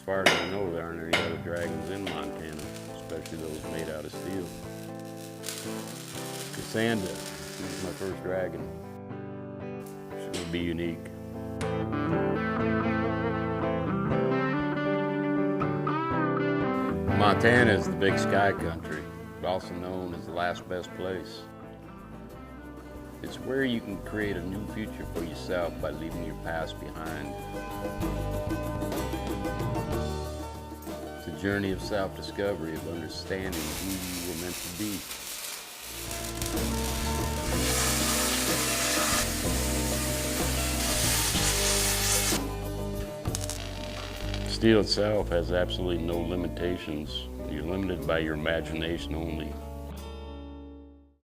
far as I know, there aren't any other dragons in Montana, especially those made out of steel. Cassandra, this is my first dragon. She's gonna be unique. Montana is the big sky country, also known as the last best place. It's where you can create a new future for yourself by leaving your past behind. It's a journey of self-discovery, of understanding who you were meant to be. Steel itself has absolutely no limitations. You're limited by your imagination only.